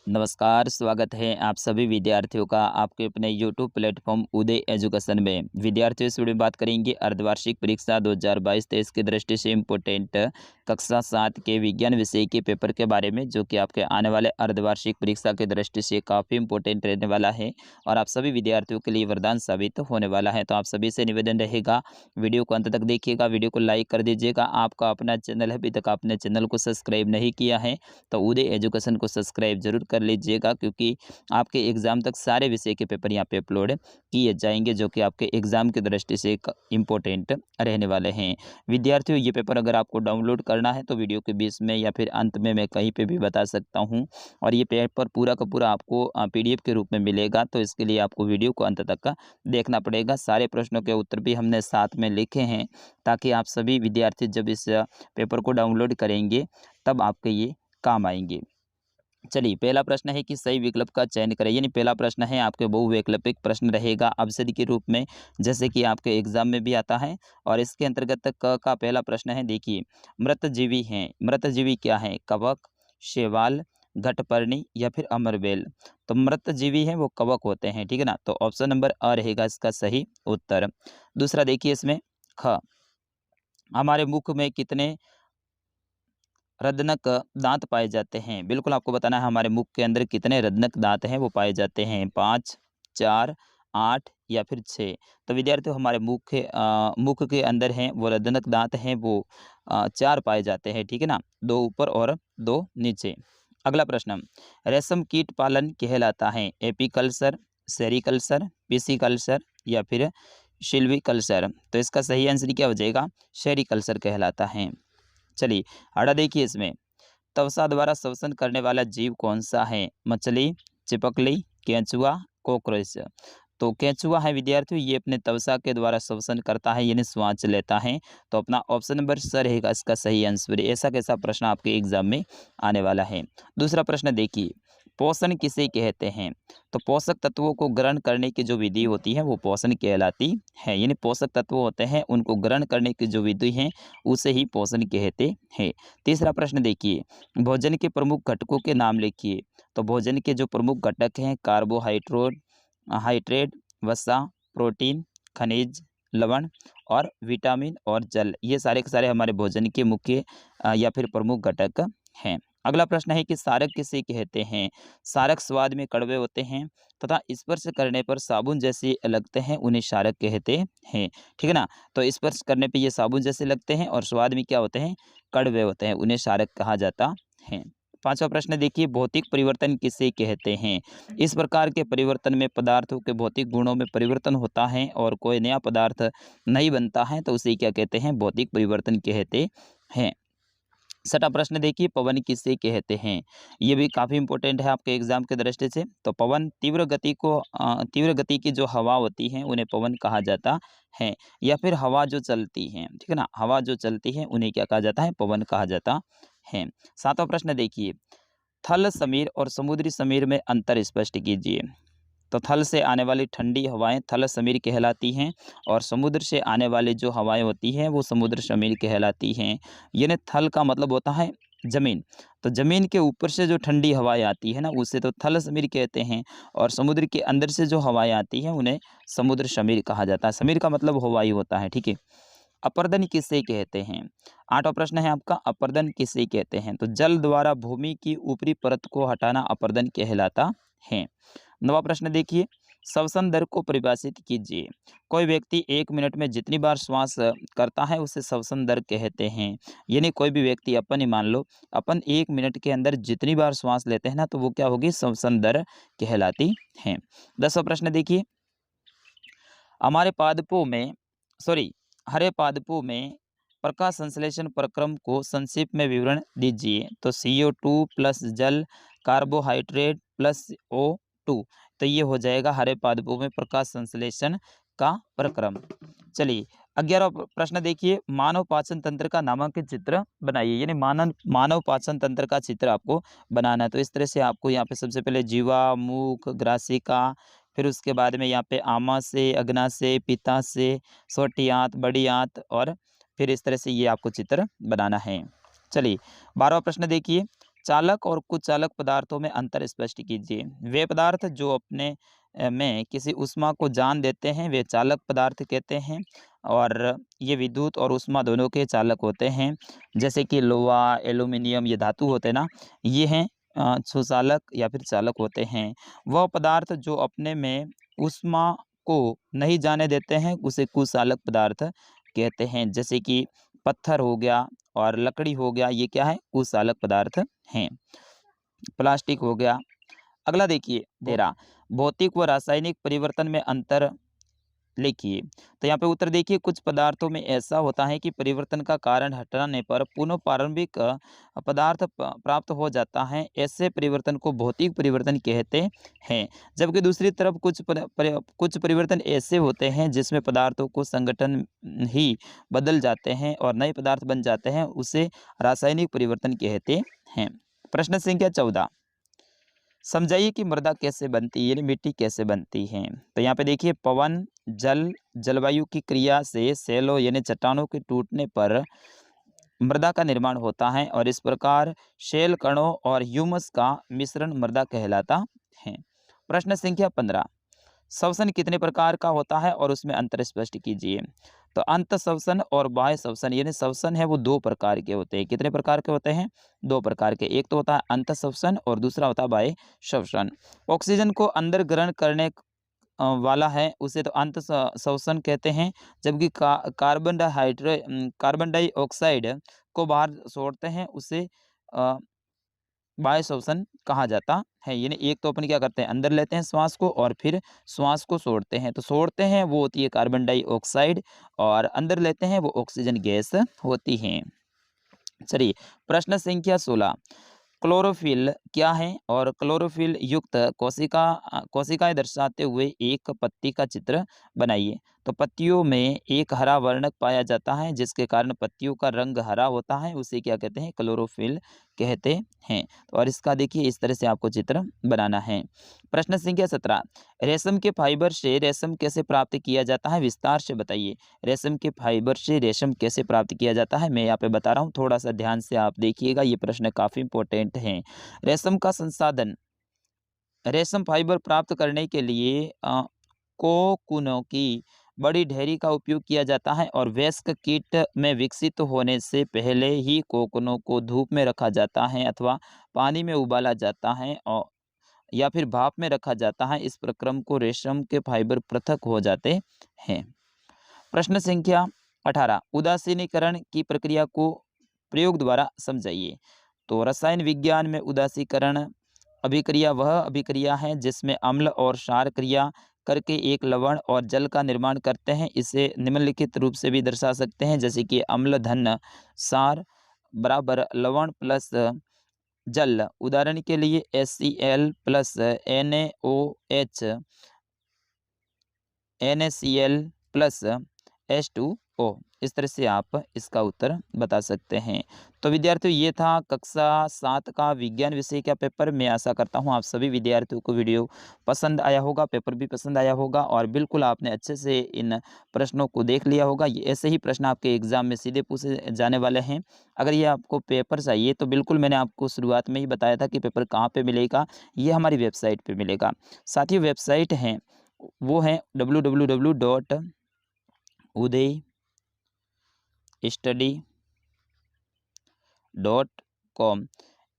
नमस्कार, स्वागत है आप सभी विद्यार्थियों का आपके अपने यूट्यूब प्लेटफॉर्म उदय एजुकेशन में। विद्यार्थियों इस वीडियो में बात करेंगे अर्धवार्षिक परीक्षा 2022-23 की दृष्टि से इम्पोर्टेंट कक्षा 7 के विज्ञान विषय के पेपर के बारे में, जो कि आपके आने वाले अर्धवार्षिक परीक्षा की दृष्टि से काफ़ी इम्पोर्टेंट रहने वाला है और आप सभी विद्यार्थियों के लिए वरदान साबित होने वाला है। तो आप सभी से निवेदन रहेगा, वीडियो को अंत तक देखिएगा, वीडियो को लाइक कर दीजिएगा। आपका अपना चैनल है, अभी तक आपने चैनल को सब्सक्राइब नहीं किया है तो उदय एजुकेशन को सब्सक्राइब जरूर कर लीजिएगा, क्योंकि आपके एग्ज़ाम तक सारे विषय के पेपर यहाँ पे अपलोड किए जाएंगे, जो कि आपके एग्ज़ाम की दृष्टि से इम्पोर्टेंट रहने वाले हैं। विद्यार्थियों, ये पेपर अगर आपको डाउनलोड करना है तो वीडियो के बीच में या फिर अंत में मैं कहीं पे भी बता सकता हूँ, और ये पेपर पूरा का पूरा आपको PDF के रूप में मिलेगा। तो इसके लिए आपको वीडियो को अंत तक का देखना पड़ेगा। सारे प्रश्नों के उत्तर भी हमने साथ में लिखे हैं, ताकि आप सभी विद्यार्थी जब इस पेपर को डाउनलोड करेंगे तब आपके ये काम आएंगे। चलिए, पहला प्रश्न है कि सही विकल्प का चयन करें। यानी पहला प्रश्न है आपके बहुवैकल्पिक प्रश्न रहेगा अवसर के रूप में, जैसे कि आपके एग्जाम में भी आता है। और इसके अंतर्गत क का पहला प्रश्न है, देखिए, मृतजीवी हैं। मृतजीवी क्या है? कवक, शैवाल, घटपर्णी या फिर अमरबेल। तो मृतजीवी हैं वो कवक होते हैं, ठीक है ना। तो ऑप्शन नंबर अ रहेगा इसका सही उत्तर। दूसरा देखिए इसमें, ख, हमारे मुख में कितने रत्नक दांत पाए जाते हैं? बिल्कुल आपको बताना है हमारे मुख के अंदर कितने रत्नक दांत हैं वो पाए जाते हैं। 5, 4, 8 या फिर 6। तो विद्यार्थियों, हमारे मुख के अंदर हैं वो रत्नक दांत हैं वो 4 पाए जाते हैं, ठीक है ना। 2 ऊपर और 2 नीचे। अगला प्रश्न, रेशम कीट पालन कहलाता है एपीकल्चर, सेरीकल्चर, पिसीकल्चर या फिर सिल्वीकल्चर। तो इसका सही आंसर क्या हो जाएगा? सेरीकल्चर कहलाता है। चलिए, आड़ा देखिए इसमें, तवसा द्वारा श्वसन करने वाला जीव कौन सा है? मछली, चिपकली, केंचुआ, कॉकरोच। तो केंचुआ है विद्यार्थियों, ये अपने तवसा के द्वारा श्वसन करता है, यानी श्वास लेता है। तो अपना ऑप्शन नंबर स रहेगा इसका सही आंसर। ऐसा कैसा प्रश्न आपके एग्जाम में आने वाला है। दूसरा प्रश्न देखिए, पोषण किसे कहते हैं? तो पोषक तत्वों को ग्रहण करने की जो विधि होती है वो पोषण कहलाती है। यानी पोषक तत्व होते हैं उनको ग्रहण करने की जो विधि है उसे ही पोषण कहते हैं। तीसरा प्रश्न देखिए, भोजन के प्रमुख घटकों के नाम लिखिए। तो भोजन के जो प्रमुख घटक हैं, कार्बोहाइड्रेट, हाइड्रेट, वसा, प्रोटीन, खनिज, लवण और विटामिन और जल, ये सारे के सारे हमारे भोजन के मुख्य या फिर प्रमुख घटक हैं। अगला प्रश्न है कि सारक किसे कहते हैं? सारक स्वाद में कड़वे होते हैं तथा स्पर्श करने पर साबुन जैसे लगते हैं, उन्हें सारक कहते हैं, ठीक है ना। तो स्पर्श करने पे ये साबुन जैसे लगते हैं और स्वाद में क्या होते हैं? कड़वे होते हैं, उन्हें सारक कहा जाता है। पांचवा प्रश्न देखिए, भौतिक परिवर्तन किसे कहते हैं? इस प्रकार के परिवर्तन में पदार्थों के भौतिक गुणों में परिवर्तन होता है और कोई नया पदार्थ नहीं बनता है, तो उसे क्या कहते हैं? भौतिक परिवर्तन कहते हैं। छठा प्रश्न देखिए, पवन किसे कहते हैं? ये भी काफ़ी इंपॉर्टेंट है आपके एग्जाम के दृष्टि से। तो पवन, तीव्र गति की जो हवा होती है उन्हें पवन कहा जाता है, या फिर हवा जो चलती है, ठीक है ना, हवा जो चलती है उन्हें क्या कहा जाता है? पवन कहा जाता है। सातवां प्रश्न देखिए, थल समीर और समुद्री समीर में अंतर स्पष्ट कीजिए। तो थल से आने वाली ठंडी हवाएं थल समीर कहलाती हैं और समुद्र से आने वाली जो हवाएं होती हैं वो समुद्र समीर कहलाती हैं। यानी थल का मतलब होता है जमीन। तो जमीन के ऊपर से जो ठंडी हवाएं आती है ना, उसे तो थल समीर कहते हैं, और समुद्र के अंदर से जो हवाएं आती हैं उन्हें समुद्र समीर कहा जाता है। समीर का मतलब हवा ही होता है, ठीक है। अपर्दन किसे कहते हैं? आठवां प्रश्न है आपका, अपर्दन किसे कहते हैं? तो जल द्वारा भूमि की ऊपरी परत को हटाना अपर्दन कहलाता है। नवा प्रश्न देखिए, श्वसन दर को परिभाषित कीजिए। कोई व्यक्ति 1 मिनट में जितनी बार श्वास करता है उसे श्वसन दर कहते हैं। यानी कोई भी व्यक्ति, अपन ही मान लो, अपन 1 मिनट के अंदर जितनी बार श्वास लेते हैं ना, तो वो क्या होगी? श्वसन दर कहलाती है। 10वां प्रश्न देखिए, हमारे पादपों में सॉरी हरे पादपों में प्रकाश संश्लेषण प्रक्रम को संक्षिप्त में विवरण दीजिए। तो CO2 प्लस जल, कार्बोहाइड्रेट प्लस O2। तो ये हो जाएगा हरे पादपों में प्रकाश संश्लेषण का प्रक्रम। चलिए, 11वां प्रश्न देखिए, मानव पाचन तंत्र का नामांकित चित्र बनाइए। यानी मानव पाचन तंत्र का चित्र आपको बनाना है। तो इस तरह से आपको यहाँ पे सबसे पहले जीवा, मुख, ग्रासिका, फिर उसके बाद में यहाँ पे आमाशय, अग्नाशय, पित्ताशय, छोटी आंत, बड़ी आंत, और फिर इस तरह से ये आपको चित्र बनाना है। चलिए, 12वां प्रश्न देखिए, चालक और कुचालक पदार्थों में अंतर स्पष्ट कीजिए। वे पदार्थ जो अपने में किसी ऊष्मा को जान देते हैं वे चालक पदार्थ कहते हैं और ये विद्युत और ऊष्मा दोनों के चालक होते हैं। जैसे कि लोहा, एल्यूमीनियम ये धातु होते हैं ना, ये हैं सुचालक या फिर चालक होते हैं। वह पदार्थ जो अपने में ऊष्मा को नहीं जाने देते हैं उसे कुचालक पदार्थ कहते हैं। जैसे कि पत्थर हो गया और लकड़ी हो गया, ये क्या है? कुचालक पदार्थ हैं। प्लास्टिक हो गया। अगला देखिए 13 भौतिक व रासायनिक परिवर्तन में अंतर लिखिए। तो यहाँ पे उत्तर देखिए, कुछ पदार्थों में ऐसा होता है कि परिवर्तन का कारण हटाने पर पुनः प्रारंभिक पदार्थ प्राप्त हो जाता है। ऐसे परिवर्तन को भौतिक परिवर्तन कहते हैं। जबकि दूसरी तरफ कुछ परिवर्तन ऐसे होते हैं जिसमें पदार्थों को संगठन ही बदल जाते हैं और नए पदार्थ बन जाते हैं, उसे रासायनिक परिवर्तन कहते हैं। प्रश्न संख्या 14 समझाइए कि मृदा कैसे बनती है, यानी मिट्टी कैसे बनती है। तो यहाँ पे देखिए, पवन, जल, जलवायु की क्रिया से सेलों यानी चट्टानों के टूटने पर मृदा का निर्माण होता है और इस प्रकार शेल कणों और ह्यूमस का मिश्रण मृदा कहलाता है। प्रश्न संख्या 15 श्वसन कितने प्रकार का होता है और उसमें अंतर स्पष्ट कीजिए। तो अंत श्वसन और बाह्य श्वसन, यानी श्वसन है वो दो प्रकार के होते हैं। कितने प्रकार के होते हैं? दो प्रकार के। एक तो होता है अंत श्वसन और दूसरा होता है बाह्य श्वसन। ऑक्सीजन को अंदर ग्रहण करने वाला है उसे तो अंत श्वसन कहते हैं, जबकि कार्बन डाइऑक्साइड को बाहर छोड़ते हैं उसे बाह्य श्वसन कहा जाता है। यानी एक तो अपन क्या करते हैं, अंदर लेते हैं श्वास को और फिर श्वास को छोड़ते हैं। तो छोड़ते हैं वो होती है कार्बन डाइऑक्साइड और अंदर लेते हैं वो ऑक्सीजन गैस होती है। चलिए प्रश्न संख्या 16 क्लोरोफिल क्या है और क्लोरोफिल युक्त कोशिकाएं दर्शाते हुए एक पत्ती का चित्र बनाइए। तो पत्तियों में एक हरा वर्णक पाया जाता है जिसके कारण पत्तियों का रंग हरा होता है, उसे क्या कहते हैं? क्लोरोफिल कहते हैं। तो और इसका देखिए इस तरह से आपको चित्र बनाना है। प्रश्न संख्या 17 रेशम के फाइबर से रेशम कैसे प्राप्त किया जाता है, विस्तार से बताइए। रेशम के फाइबर से रेशम कैसे प्राप्त किया जाता है, मैं यहाँ पे बता रहा हूँ, थोड़ा सा ध्यान से आप देखिएगा, ये प्रश्न काफी इंपॉर्टेंट है। रेशम का संसाधन, रेशम फाइबर प्राप्त करने के लिए कोकूनों की बड़ी ढेरी का उपयोग किया जाता है और वयस्क कीट में विकसित होने से पहले ही कोकूनों को धूप में रखा जाता है अथवा पानी में उबाला जाता है और या फिर भाप में रखा जाता है। इस प्रक्रम को रेशम के फाइबर पृथक हो जाते हैं। प्रश्न संख्या 18 उदासीनीकरण की प्रक्रिया को प्रयोग द्वारा समझाइए। तो रसायन विज्ञान में उदासीकरण अभिक्रिया वह अभिक्रिया है जिसमें अम्ल और क्षार क्रिया करके एक लवण और जल का निर्माण करते हैं। इसे निम्नलिखित रूप से भी दर्शा सकते हैं, जैसे कि अम्ल धन क्षार बराबर लवण प्लस जल। उदाहरण के लिए HCl plus NaOH NaCl plus H2O। इस तरह से आप इसका उत्तर बता सकते हैं। तो विद्यार्थियों ये था कक्षा 7 का विज्ञान विषय का पेपर। मैं आशा करता हूँ आप सभी विद्यार्थियों को वीडियो पसंद आया होगा, पेपर भी पसंद आया होगा और बिल्कुल आपने अच्छे से इन प्रश्नों को देख लिया होगा। ये ऐसे ही प्रश्न आपके एग्जाम में सीधे पूछे जाने वाले हैं। अगर ये आपको पेपर चाहिए तो बिल्कुल मैंने आपको शुरुआत में ही बताया था कि पेपर कहाँ पर मिलेगा, ये हमारी वेबसाइट पर मिलेगा। साथ ही वेबसाइट हैं वो है www.udaystudy.com।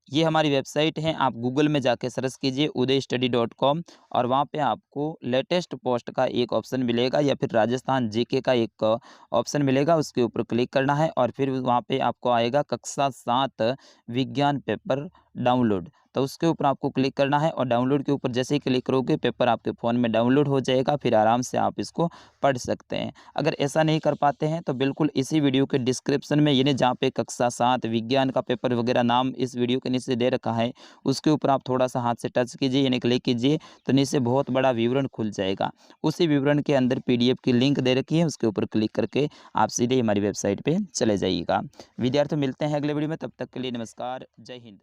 ये हमारी वेबसाइट है। आप गूगल में जाके सर्च कीजिए udaystudy.com और वहाँ पे आपको लेटेस्ट पोस्ट का एक ऑप्शन मिलेगा या फिर राजस्थान जीके का एक ऑप्शन मिलेगा, उसके ऊपर क्लिक करना है और फिर वहाँ पे आपको आएगा कक्षा 7 विज्ञान पेपर डाउनलोड। तो उसके ऊपर आपको क्लिक करना है और डाउनलोड के ऊपर जैसे ही क्लिक करोगे पेपर आपके फ़ोन में डाउनलोड हो जाएगा, फिर आराम से आप इसको पढ़ सकते हैं। अगर ऐसा नहीं कर पाते हैं तो बिल्कुल इसी वीडियो के डिस्क्रिप्शन में यानी जहाँ पे कक्षा 7 विज्ञान का पेपर वगैरह नाम इस वीडियो के नीचे दे रखा है, उसके ऊपर आप थोड़ा सा हाथ से टच कीजिए यानी क्लिक कीजिए तो नीचे बहुत बड़ा विवरण खुल जाएगा। उसी विवरण के अंदर PDF की लिंक दे रखी है, उसके ऊपर क्लिक करके आप सीधे हमारी वेबसाइट पर चले जाइएगा। विद्यार्थी मिलते हैं अगले वीडियो में, तब तक के लिए नमस्कार, जय हिंद।